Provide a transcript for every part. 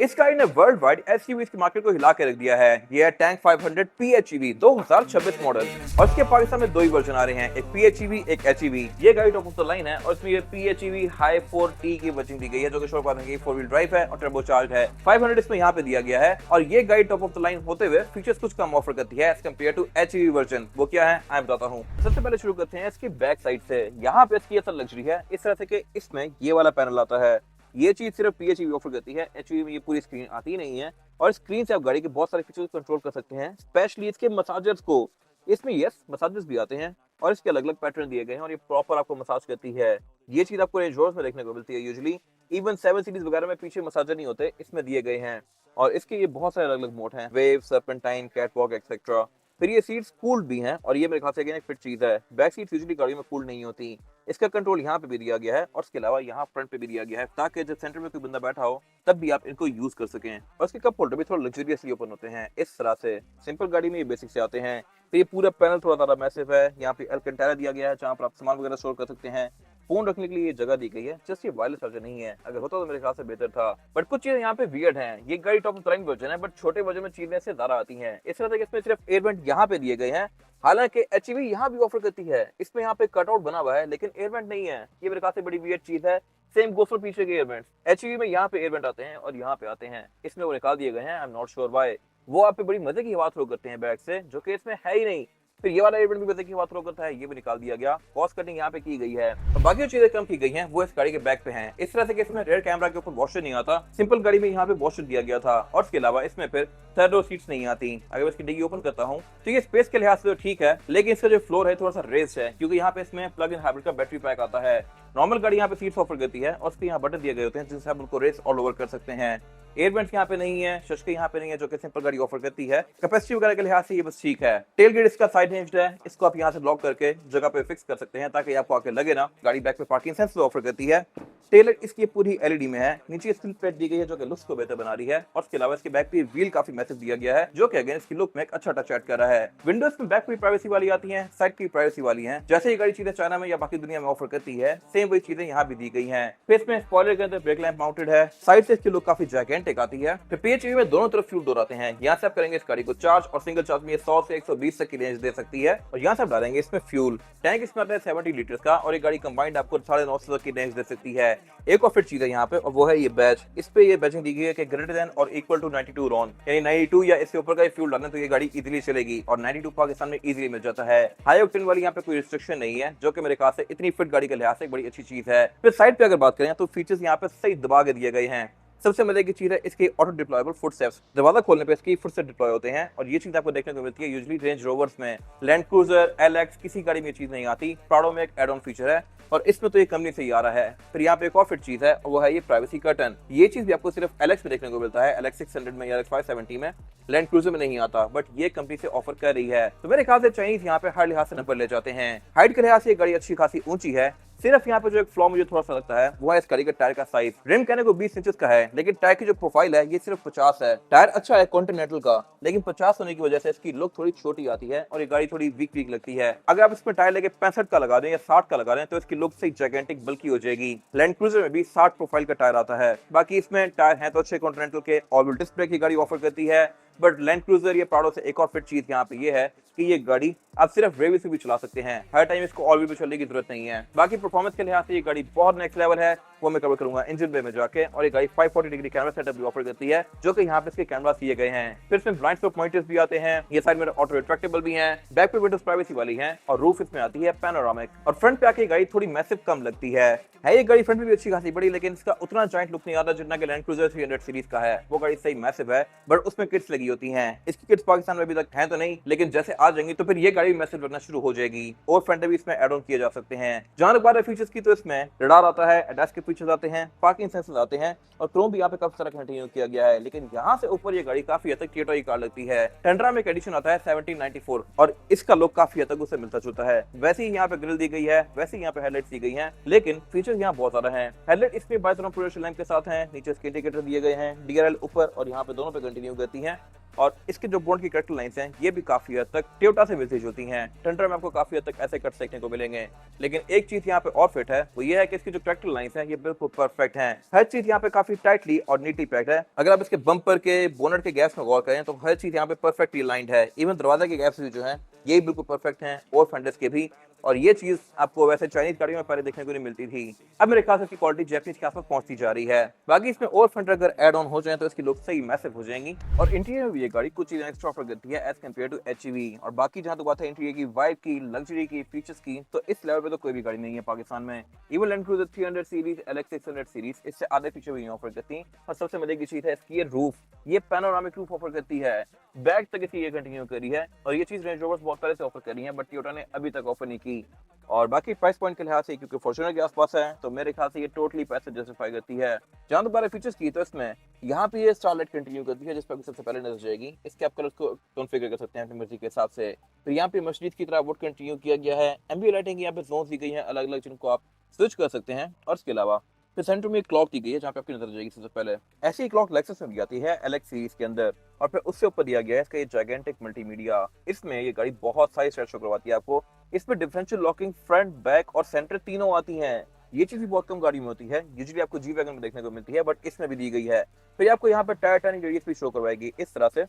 इस गाड़ी ने वर्ल्ड वाइड एसयूवीज के मार्केट को हिला के रख दिया है। ये है टैंक 500 PHEV 2026 मॉडल और इसके पाकिस्तान में दो ही वर्जन आ रहे हैं, एक PHEV एक HEV। ये गाड़ी टॉप ऑफ द लाइन है और इसमें ये PHEV हाई 4T की वर्जन दी गई है जो कि शोर पाने की 4 व्हील ड्राइव है और टर्बो चार्ज है। 500 इसमें यहाँ पे दिया गया है और ये गाड़ी टॉप ऑफ द लाइन होते हुए फीचर्स कुछ कम ऑफर करती है as compared to HEV version. वो क्या है मैं बताता हूँ। सबसे पहले शुरू करते हैं इसकी बैक साइड से। यहाँ पे इसकी असल लग्जरी है इस तरह से कि इसमें ये वाला पैनल आता है। ये चीज सिर्फ PHEV ऑफर करती है, HEV में ये पूरी स्क्रीन आती नहीं है और स्क्रीन से आप गाड़ी के बहुत सारे फीचर्स कंट्रोल कर सकते हैं, स्पेशली इसके मसाजर्स को। इसमें यस मसाजर्स भी आते हैं और इसके अलग अलग पैटर्न दिए गए हैं और ये प्रॉपर आपको मसाज करती है। ये चीज आपको रेंज रोवर्स में देखने को मिलती है यूजुअली। इवन 7 सीरीज वगैरह में पीछे मसाजर नहीं होते, इसमें दिए गए हैं। और इसके ये बहुत सारे अलग अलग मोड हैं, वेव, सर्पेंटाइन, कैटवॉक एक्सेट्रा। फिर ये सीट्स कूल्ड भी हैं और ये मेरे ख्याल से एक फिट चीज है। बैक सीट्स यूजुअली गाड़ी में कूल्ड नहीं होती। इसका कंट्रोल यहाँ पे भी दिया गया है और इसके अलावा यहाँ फ्रंट पे भी दिया गया है ताकि जब सेंटर में कोई बंदा बैठा हो तब भी आप इनको यूज कर सकें। और इसके कप होल्डर भी थोड़ा लग्जरियसली ओपन होते हैं इस तरह से। सिंपल गाड़ी में ये बेसिक से आते हैं। तो ये पूरा पैनल थोड़ा ज्यादा मैसिव है। यहाँ पे अल्कंटारा दिया गया है जहाँ पर आप सामान वगैरह स्टोर कर सकते हैं। फोन रखने के लिए ये जगह दी गई है। जस्ट ये वायरलेस चार्जर नहीं है, अगर होता तो मेरे ख्याल से बेहतर था। बट कुछ चीजें यहाँ पे वियर्ड हैं। ये गाड़ी top of the line version है बट छोटे वर्जन में चीजें से ज्यादा आती हैं। इस तरह से इसमें सिर्फ एयर वेंट यहाँ पे दिए गए हैं, हालांकि HEV यहाँ भी ऑफर करती है। इसमें यहाँ पे कटआउट बना हुआ है लेकिन एयर वेंट नहीं है। ये मेरे ख्याल से बड़ी वियर्ड चीज है। सेम गोस फॉर पीछे के एयर वेंट्स। HEV में यहाँ पे एयर वेंट आते हैं और यहाँ पे आते हैं, इसमें वो निकाल दिए गए हैं। I am not sure why. वो आप पे बड़ी मजे की हवा थ्रो करते हैं बैक से, जो कि इसमें है ही नहीं। फिर ये वाला एयर वेंट भी मजे की हवा थ्रो करता है, ये भी निकाल दिया गया। कॉस्ट कटिंग यहाँ पे की गई है और बाकी जो चीजें कम की गई हैं वो इस गाड़ी के बैक पे हैं। इस तरह से कि इसमें रेयर कैमरा के ऊपर वॉशर नहीं आता, सिंपल गाड़ी में यहाँ पे वॉशर दिया गया था। और इसके अलावा इसमें फिर थर्ड रो सीट्स नहीं आती। अगर इसकी डिग्गी ओपन करता हूँ तो ये स्पेस के लिहाज से तो ठीक है, लेकिन इसका जो फ्लोर है थोड़ा सा रेस्ड है क्योंकि यहाँ पे इसमें प्लग इन हाइब्रिड का बैटरी पैक आता है। नॉर्मल गाड़ी यहाँ पे सीट्स ऑफर करती है और उसके यहाँ बटन दिए गए होते हैं जिनसे आप उनको रेस ऑल ओवर कर सकते हैं। एयर वेंट्स यहाँ पे नहीं है, शशके यहाँ पे नहीं है जो कि सिंपल गाड़ी ऑफर करती है। कैपेसिटी वगैरह के लिहाज से ये बस ठीक है। टेल गेट इसका साइड हिंज्ड है, इसको आप यहाँ से लॉक करके जगह पे फिक्स कर सकते हैं ताकि आपको आके लगे ना। गाड़ी बैक पे पार्किंग सेंसर ऑफर करती है। टेल लाइट इसकी पूरी LED में है, नीचे स्टील प्लेट दी गई है जो कि लुक्स को बेहतर बना रही है। और इसके अलावा इसके बैक पे व्हील काफी मैसिव दिया गया है जो कि अगेन इसकी लुक में एक अच्छा टच ऐड कर रहा है। विंडोज में बैक पे प्राइवेसी वाली आती है, साइड की प्राइवेसी वाली है। जैसे ये गाड़ी चीजें चाइना में या बाकी दुनिया में ऑफर करती है, सेम वही चीजें यहाँ भी दी गई है। फेस में स्पॉइलर के अंदर ब्रेक लैंप माउंटेड है। साइड से इसकी लुक काफी जायकेंटिक आती है। PHEV में दोनों तरफ फ्यूल डोर आते हैं। यहाँ से आप करेंगे इस गाड़ी को चार्ज और सिंगल चार्ज में 100 से 120 तक की रेंज दे सकती है। और यहाँ से आप डालेंगे इसमें फ्यूल। टैंक इसमें आता है 70 लीटर का और ये गाड़ी कंबाइंड आपको 950 तक की रेंज दे सकती है। एक और फिट चीज है यहाँ पे और वो है ये बैच। इस पे ये बैचिंग दी गई है कि ग्रेटर देन और इक्वल टू 92 रॉन, यानी 92 या इससे ऊपर का फ्यूल डालना तो ये गाड़ी इजीली चलेगी और 92 पाकिस्तान में इजीली मिल जाता है। हाई ऑक्टेन वाली यहाँ पे कोई रिस्ट्रिक्शन नहीं है जो कि मेरे ख्याल से इतनी फिट गाड़ी के लिहाज से एक बड़ी अच्छी चीज है। फिर साइड पे अगर बात करें तो फीचर्स यहाँ पे सही दबा के दिए गए हैं। सबसे मजे की चीज है इसके ऑटो डिप्लॉयबल फुटस्टेप्स। दरवाजा खोलने पे इसकी फुटस्टेप डिप्लॉय होते हैं और ये चीज आपको देखने को मिलती है यूजुअली रेंज रोवर्स में। लैंड क्रूजर, LX किसी गाड़ी में ये चीज नहीं आती। प्राडो में एक एड ऑन फीचर है और इसमें तो ये कंपनी से ही आ रहा है। फिर यहाँ पे एक और फिट चीज है और वो है ये प्राइवेसी कर्टन। ये चीज भी आपको सिर्फ LX में देखने को मिलता है, LX 600 में या LX 570 में। लैंड क्रूजर में नहीं आता बट ये कंपनी से ऑफर कर रही है। तो मेरे ख्याल से चाइनीज यहाँ पे हर लिहाज से नंबर ले जाते हैं। हाइट के लिहाज से ये गाड़ी अच्छी खासी ऊंची है। सिर्फ यहाँ पे जो एक फ्लॉ मुझे थोड़ा सा लगता है वो है इस गाड़ी का टायर का साइज। रिम कहने को 20 इंचेस का है लेकिन टायर की जो प्रोफाइल है ये सिर्फ 50 है। टायर अच्छा है कॉन्टिनेंटल का, लेकिन 50 होने की वजह से इसकी लुक थोड़ी छोटी आती है और ये गाड़ी थोड़ी वीक लगती है। अगर आप इसमें टायर लेके 65 का लगा दें या 60 का लगा दें तो इसकी लुक से जायकेंटिक बल्कि हो जाएगी। लैंड क्रूजर में भी 60 प्रोफाइल का टायर आता है। बाकी इसमें टायर है तो अच्छे कॉन्टिनेंटल के। ऑल व्हील डिस्क ब्रेक की गाड़ी ऑफर करती है बट लैंड क्रूजर या प्राडो से एक और फिट चीज यहाँ पे ये है कि ये गाड़ी आप सिर्फ रेवी से भी चला सकते हैं, हर टाइम इसको ऑल व्हील पे चलने की जरूरत नहीं है। बाकी परफॉर्मेंस के लिहाज से ये गाड़ी बहुत नेक्स्ट लेवल है, वो मैं कवर करूंगा इंजन बे में जाके। और ये गाड़ी 540 डिग्री कैमरा सेटअप भी ऑफर करती है जो कि यहाँ पे इसके कैमरा दिए गए हैं। फिर इसमें ब्लाइंड स्पॉट पॉइंटर्स भी आते हैं। ये साइड में ऑटो रिट्रैक्टेबल भी हैं। बैक पे विंडोज प्राइवेसी वाली हैं और रूफ इसमें आती है पैनोरामिक। और फ्रंट पे आके गाड़ी थोड़ी मैसिव कम लगती है। ये गाड़ी फ्रंट में भी अच्छी खासी बड़ी, लेकिन इसका उतना जॉइंट लुक नहीं आता जितना कि लैंड क्रूजर 300 सीरीज का है। वो गाड़ी सही मैसिव है बट उसमें किट्स लगी होती हैं। इसकी किट्स पाकिस्तान में अभी तक हैं तो नहीं, लेकिन जैसे आ जाएंगी तो फिर ये गाड़ी मैसिव लगना शुरू हो जाएगी। और फ्रंट भी इसमें एड ऑन किए जा सकते हैं। जहां तक बात है फीचर्स की तो इसमें रडार आता है, एडएस के फीचर्स आते हैं, पार्किंग सेंसर्स आते हैं और क्रोम भी यहाँ पे काफी सारा कंटिन्यू किया गया है। लेकिन यहाँ से ऊपर ये गाड़ी काफी हद तक टीटोई कार लगती है। टेंड्रा में एक एडिशन आता है 1794 और इसका लुक काफी हद तक उससे मिलता जुलता है। वैसे ही यहाँ पे ग्रिल दी गई है, वैसे ही यहाँ पे हेडलाइट्स दी गई हैं, लेकिन फीचर्स यहाँ बहुत ज्यादा हैं। हेडलाइट इसमें बाएं तरफ प्रोजेक्शन लैंप के साथ हैं, नीचे इसके इंडिकेटर दिए गए हैं, DRL ऊपर और यहाँ पे दोनों पे कंटिन्यू करती हैं। और इसके जो बोर्ड की करेक्टर लाइंस हैं ये भी काफी हद तक टोयोटा से मिलती जुलती हैं। टंडर में आपको काफी हद तक ऐसे कट देखने को मिलेंगे, लेकिन एक चीज यहाँ पे और फिट है, वो ये है कि इसकी जो करेक्टर लाइंस हैं ये बिल्कुल परफेक्ट हैं। हर चीज यहाँ पे काफी टाइटली और नीटली पैक्ड है। अगर आप इसके बम्पर के बोनट के गैप्स में गौर करें तो हर चीज यहाँ पे परफेक्टली लाइंड है। इवन दरवाजा के गैप्स भी जो है ये बिल्कुल परफेक्ट हैं, और फेंडर्स के भी। और ये चीज आपको वैसे चाइनीज गाड़ियों में पहले देखने को नहीं मिलती थी। अब मेरे ख्याल से इसकी क्वालिटी जैपनीज के आसपास पहुंचती जा रही है। बाकी इसमें और फेंडर अगर ऐड ऑन हो जाए तो इसकी लुक सही मैसिव हो जाएंगी। और इंटीरियर में भी ये गाड़ी कुछ चीजें एक्स्ट्रा ऑफर करती है एज कम्पेयर टू एचईवी। और बाकी जहां तो बात है इंटीरियर की, वाइब की, लग्जरी की, फीचर्स की, तो इस लेवल पे तो कोई भी गाड़ी नहीं है पाकिस्तान में। Even land cruiser 300 series, LX 600 series इससे आधे फीचर भी ऑफर करती। और सबसे मजे की चीज है इसकी ये रूफ, ये पैनोरामिक रूफ ऑफर करती है। बैक तक इसकी ये कंटिन्यू करी है, और ये चीज रेंज रोवर्स बहुत पहले से ऑफर करी है, बट टोयोटा ने अभी तक ऑफर नहीं की। और बाकी प्राइस पॉइंट के लिहाज से क्योंकि फॉर्च्यूनर के आसपास है, तो मेरे ख्याल से ये टोटली पैसे जस्टिफाई करती है। जहां दोबारा फीचर्स की, तो इसमें यहाँ पे ये स्टारलाइट कंटिन्यू करती है, जिस पर सबसे पहले नजर जाएगी। इसके आप कलर को कॉन्फ़िगर कर सकते हैं अपनी मर्जी के हिसाब से। फिर यहाँ पे मर्सिडीज की तरह वुड कंटिन्यू किया गया है। एम्बिएंट लाइटिंग यहाँ पे जोन दी गई है अलग अलग, जिनको आप स्विच कर सकते हैं। और इसके अलावा फिर सेंटर में एक क्लॉक दी गई है, जहाँ पे आपकी नजर जाएगी सबसे पहले। ऐसी क्लॉक लेक्सस में भी आती है LX सीरीज के अंदर। और फिर उससे ऊपर दिया गया है इसका ये जायगेंटिक मल्टीमीडिया। इसमें ये गाड़ी बहुत सारी स्टेट शो करवाती है आपको। इसमें डिफरेंशियल लॉकिंग फ्रंट, बैक और सेंटर तीनों आती हैं। ये चीज भी बहुत कम गाड़ी में होती है, यूजुअली आपको जी वैगन में देखने को मिलती है, बट इसमें भी दी गई है। फिर आपको यहाँ पे टायर टर्निंग रेडियस भी शो करवाएगी इस तरह से।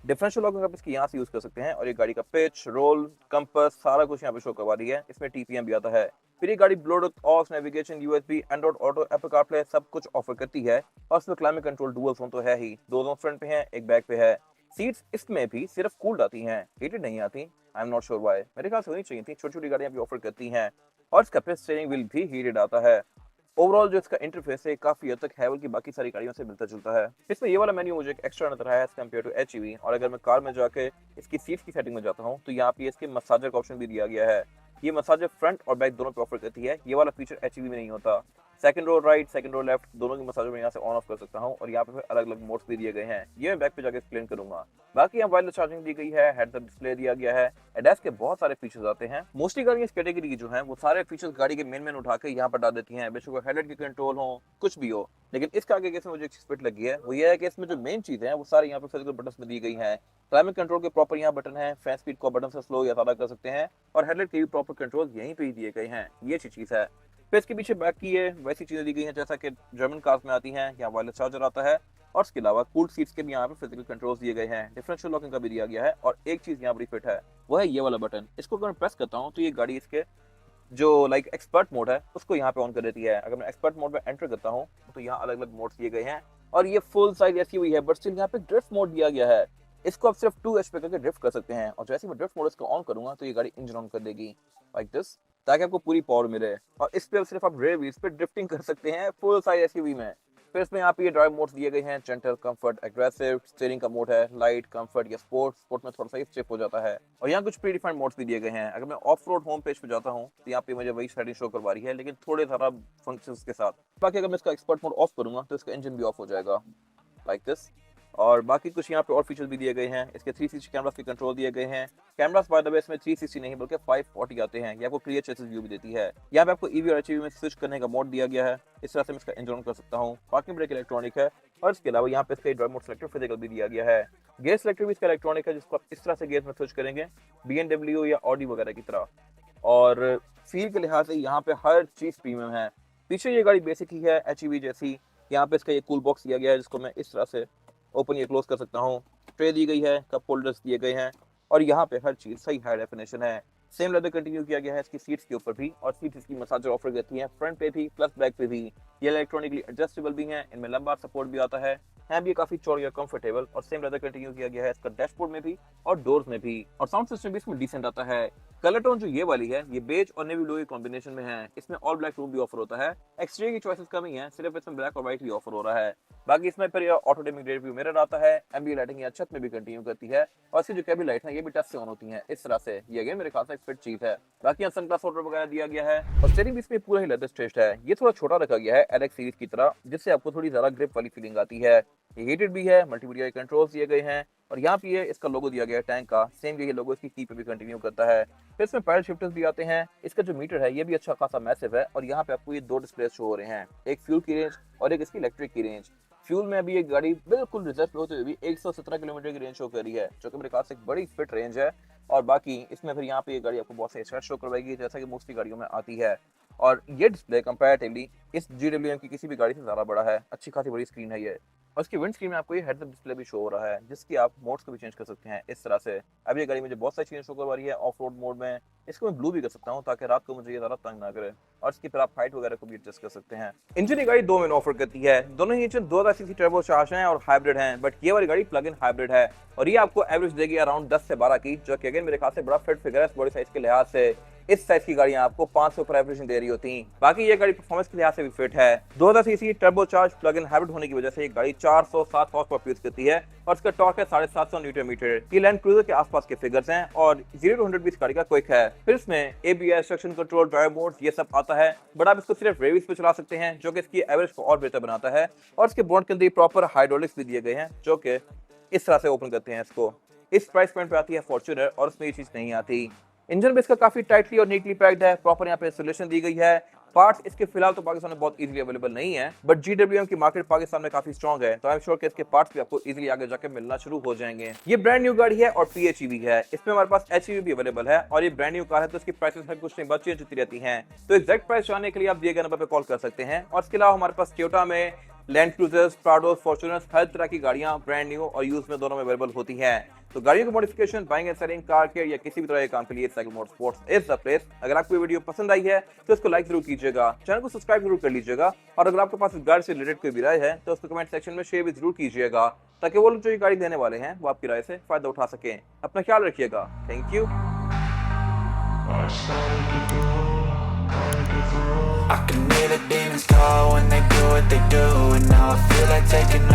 डिफरेंशियल लॉकिंग आप इसकी यहाँ से यूज कर सकते हैं। और ये गाड़ी का पिच, रोल, कंपास सारा कुछ यहाँ पे शो करवा रही है। इसमें TPM भी आता है। फिर ये गाड़ी Bluetooth, AUX, navigation, USB, Android Auto, Apple CarPlay सब कुछ ऑफर करती है। और इसमें क्लाइमेट कंट्रोल डुअल जोन तो है ही, दो फ्रंट पे है, एक बैक पे है। सीट्स इसमें भी सिर्फ कूल्ड आती हैं, हीटेड नहीं आती। I am not sure why, मेरे ख्याल से होनी चाहिए थी। छोटी छोटी गाड़ियां भी ऑफर करती हैं। और इसका फिर स्टीयरिंग व्हील भी हीटेड आता है। ओवरऑल जो इसका इंटरफेस है काफी हद तक हैवल की बाकी सारी गाड़ियों से मिलता जुलता है। इसमें ये वाला मेन्यू मुझे एक एक्स्ट्रा नजर आया एज कम्पेयर टू एचईवी। और अगर मैं कार में जाके इसकी सीट्स की सेटिंग में जाता हूँ, तो यहाँ पे इसके मसाजर का ऑप्शन भी दिया गया है। ये मसाजर फ्रंट और बैक दोनों पे ऑफर करती है। ये वाला फीचर एचईवी में नहीं होता। Second row right, second row left दोनों की मसाजर में यहाँ से ऑन ऑफ कर सकता हूँ। और यहाँ पे फिर अलग अलग मोड्स भी दिए गए हैं, ये मैं बैक पे जाके एक्सप्लेन करूंगा। बाकी यहाँ वायरलेस चार्जिंग दी गई है, हेड्स अप डिस्प्ले दिया गया है, एडएस के बहुत सारे फीचर्स आते हैं। मोस्टली गाड़ियां इस कैटेगरी की जो हैं वो सारे फीचर्स गाड़ी के मेन उठा के यहाँ पर डाल देती हैं। बेशक हेडलाइट के कंट्रोल हो, कुछ भी हो। लेकिन इसके आगे कैसे मुझे एक चीज फिट लगी है, वो ये है कि इसमें जो मेन चीज है वो सारी यहाँ पे फिजिकल बटन्स में दी गई हैं। क्लाइमेट कंट्रोल के प्रॉपर यहाँ बटन है, फैन स्पीड को बटन से स्लो या ज्यादा कर सकते हैं। और हेडलाइट के भी प्रॉपर कंट्रोल यहीं पे ही दिए गए हैं, ये अच्छी चीज है। फिर इसके पीछे बैक की है वैसी चीजें दी गई हैं जैसा कि जर्मन कार्स में आती हैं। यहाँ वायरलेस चार्जर आता है। और इसके अलावा कूल्ड सीट्स के भी यहाँ पे फिजिकल कंट्रोल्स दिए गए हैं, डिफरेंशियल लॉकिंग का भी दिया गया है। और एक चीज यहाँ बड़ी फिट है, वो है ये वाला बटन। इसको अगर मैं प्रेस करता हूँ तो ये गाड़ी इसके जो लाइक एक्सपर्ट मोड है उसको यहाँ पे ऑन कर देती है। अगर मैं एक्सपर्ट मोड में एंटर करता हूँ तो यहाँ अलग अलग मोड्स दिए गए हैं। और ये फुल साइज एसयूवी है, बट स्टिल यहाँ पे ड्रिफ्ट मोड दिया गया है। इसको आप सिर्फ 2 HP करके ड्रिफ्ट कर सकते हैं। और जैसे मैं ड्रिफ्ट मोड इसको ऑन करूंगा तो ये गाड़ी इंजन ऑन कर देगी लाइक दिस, ताकि आपको पूरी पावर मिले। और इस पे सिर्फ आप रेयर व्हील्स पे ड्रिफ्टिंग कर सकते हैं फुल साइज एसयूवी में। फिर इसमें यहाँ पे ये ड्राइव मोड्स दिए गए हैं, जेंटल, कंफर्ट, एग्रेसिव। स्टीयरिंग का मोड है लाइट, कंफर्ट या स्पोर्ट। स्पोर्ट में थोड़ा सा स्टिफ हो जाता है। और यहाँ कुछ प्री डिफाइंड मोड्स भी दिए गए हैं। अगर मैं ऑफ रोड होम पेज पे जाता हूँ तो यहाँ पे मुझे वही सेटिंग शो करवा रही है, लेकिन थोड़े ज़्यादा फंक्शंस के साथ। बाकी अगर मैं इसका एक्सपर्ट मोड ऑफ करूंगा तो इसका इंजन भी ऑफ हो जाएगा लाइक दिस। और बाकी कुछ यहाँ पे और फीचर्स भी दिए गए हैं। इसके 360 कैमरास के कंट्रोल दिए गए हैं। कैमरास बाय द वे इसमें 360 नहीं बल्कि 540 आते हैं। ये आपको क्लियर चेसिस व्यू भी देती है। यहाँ पे आपको ईवी और एचईवी में स्विच करने का मोड दिया गया है। इस तरह से मैं इसका इंजन ऑन कर सकता हूँ। पार्किंग ब्रेक इलेक्ट्रॉनिक है। और इसके अलावा यहाँ पे इसका ड्राइव मोड सेलेक्टर फिजिकल भी दिया गया है। गेयर सेलेक्टर भी इसका इलेक्ट्रॉनिक है, जिसको आप इस तरह से गेयर में स्विच करेंगे BMW या ऑडी वगैरह की तरह। और फील के लिहाज से यहाँ पे हर चीज प्रीमियम है। पीछे ये गाड़ी बेसिक ही है एचईवी जैसी। यहाँ पे इसका ये कूल बॉक्स दिया गया है, जिसको मैं इस तरह से ओपन या क्लोज कर सकता हूँ। ट्रे दी गई है, कप होल्डर्स दिए गए हैं। और यहाँ पे हर चीज सही हाई डेफिनेशन है। सेम लेदर कंटिन्यू किया गया है इसकी सीट्स के ऊपर भी। और सीट्स इसकी मसाजर ऑफर करती हैं, फ्रंट पे भी प्लस बैक पे भी। ये इलेक्ट्रॉनिकली एडजस्टेबल भी हैं, इनमें लंबा सपोर्ट भी आता है भी काफी चौड़ी और कंफर्टेबल। और सेम लेदर कंटिन्यू किया गया है इसका डैशबोर्ड में भी और डोर्स में भी। और साउंड सिस्टम भी इसमें डिसेंट आता है। कलर टोन जो ये वाली है ये बेज और नेवी ब्लू के कॉम्बिनेशन में है। इसमें ऑल ब्लैक रूम भी ऑफर होता है। एक्सटीरियर की चॉइसेस कम ही है, सिर्फ इसमें ब्लैक और व्हाइट भी ऑफर हो रहा है। बाकी इसमें फिर auto dimming rear view mirror आता है। एम्बिएंट लाइटिंग या छत में भी कंटिन्यू करती है। और इसकी जो केबिन लाइट है ये भी टच से ऑन होती है इस तरह से। ये अगेन मेरे ख्याल से एक फिट चीज है। बाकी यहाँ सनग्लास होल्डर वगैरह दिया गया है। और स्टीयरिंग भी इसमें पूरा ही लेदर स्ट्रेच्ड है। ये थोड़ा छोटा रखा गया है LX सीरीज की तरह, जिससे आपको थोड़ी ज्यादा ग्रिप वाली फीलिंग आती है। ये हीटेड भी है, मल्टीमीडिया कंट्रोल्स दिए गए हैं। और यहाँ पे इसका लोगो दिया गया है टैंक का, सेम ये लोगो इसकी की पे भी कंटिन्यू करता है। फिर इसमें पैडल शिफ्टर्स भी आते हैं। इसका जो मीटर है ये भी अच्छा खासा मैसिव है। और यहाँ पे आपको ये 2 डिस्प्ले शो हो रहे हैं, एक फ्यूल की रेंज और एक इसकी इलेक्ट्रिक की रेंज। फ्यूल में अभी ये गाड़ी बिल्कुल रिजर्व होते हुए भी 117 किलोमीटर की रेंज शो कर रही है, जो कि मेरे ख्याल से एक बड़ी फिट रेंज है। और बाकी इसमें फिर यहाँ पे ये गाड़ी आपको बहुत सारी स्टैट्स शो करवाएगी, जैसा कि मोस्टली गाड़ियों में आती है। और ये डिस्प्ले कंपैरेटिवली इस GWM की किसी भी गाड़ी से ज़्यादा बड़ा है, अच्छी खासी बड़ी स्क्रीन है ये। और इसकी विंड स्क्रीन में आपको ये हेड्स अप डिस्प्ले भी शो हो रहा है, जिसकी आप मोड्स को भी चेंज कर सकते हैं इस तरह से। अब ये गाड़ी मुझे बहुत सारी चीज़ें शो करवा रही है ऑफ रोड मोड में। इसको मैं ब्लू भी कर सकता हूँ ताकि रात को मुझे ये ज़्यादा तंग ना करे, और इसकी फिर आप हाइट वगैरह को भी एडजस्ट कर सकते हैं। इंजन ये गाड़ी दो में ऑफर करती है, दोनों ही इंजन 2000 सीसी टर्बो चार्ज हैं और हाइब्रिड हैं, बट ये वाली गाड़ी प्लग इन हाइब्रिड है। और ये आपको एवरेज देगी अराउंड 10 से 12 की, जो कि अगेन मेरे ख्याल से बड़ा फिट फिगर है इस बॉडी साइज के लिहाज से। इस साइज की गाड़ियां आपको 500 पर एवरेज दे रही होती हैं। बाकी ये गाड़ी परफॉर्मेंस के लिहाज से भी फिट है। 2000 CC turbo charge plug in hybrid होने की वजह से ये गाड़ी 407 हॉर्स पावर प्रोड्यूस करती है, और इसका टॉर्क है 750 न्यूटन मीटर। ये लैंड क्रूजर के आसपास के फिगर्स हैं, और 0 to 100 भी इस गाड़ी का क्विक है। फिर इसमें ABS, traction control, drive mode ये सब आता है, बट आप इसको सिर्फ रेविस पे चला सकते हैं, जो कि इसकी एवरेज को और बेहतर बनाता है। और इसके बोनट के अंदर प्रॉपर हाइड्रोलिक्स भी दिए गए हैं, जो कि इस तरह से ओपन करते हैं इसको। इस प्राइस पॉइंट पे आती है फॉर्च्यूनर, और उसमें ये चीज नहीं आती। इंजन भी इसका काफी टाइटली और नीटली पैक्ड है, प्रॉपर यहाँ पे इंस्टॉलेशन दी गई है। पार्ट्स इसके फिलहाल तो पाकिस्तान में बहुत इजीली अवेलेबल नहीं है, बट GWM की मार्केट पाकिस्तान में काफी स्ट्रॉन्ग है, तो आई एम श्योर कि इसके पार्ट्स भी आपको इजीली आगे जाके मिलना शुरू हो जाएंगे। ये ब्रांड न्यू गाड़ी है और PHEV है, इसमें हमारे पास HEV भी अवेलेबल है, और ये ब्रांड न्यू कार है तो इसकी प्राइसेस हर कुछ नहीं बची होती रहती हैं। तो एग्जैक्ट प्राइस जानने के लिए आप दिए गए नंबर पर कॉल कर सकते हैं। और इसके अलावा हमारे पास टोयोटा में लैंड क्रूजर्स, प्राडोस, फॉर्च्यूनर्स, हर तरह की गाड़ियां ब्रांड न्यू और यूज में दोनों में अवेलेबल होती हैं। तो गाड़ियों की modification, buying and selling, car care या किसी भी तरह के काम के लिए cycle motorsports is the place. अगर आपको ये वीडियो पसंद आई है तो इसको लाइक जरूर कीजिएगा, चैनल को सब्सक्राइब जरूर कर लीजिएगा, और अगर आपके पास इस गाड़ी से रिलेटेड कोई भी राय है तो उसको कमेंट सेक्शन में शेयर भी जरूर कीजिएगा, ताकि वो लोग जो ये गाड़ी लेने वाले हैं वो आपकी राय से फायदा उठा सकें। अपना ख्याल रखिएगा। Thank you. I can hear the demons call when they do what they do, and now I feel like taking off.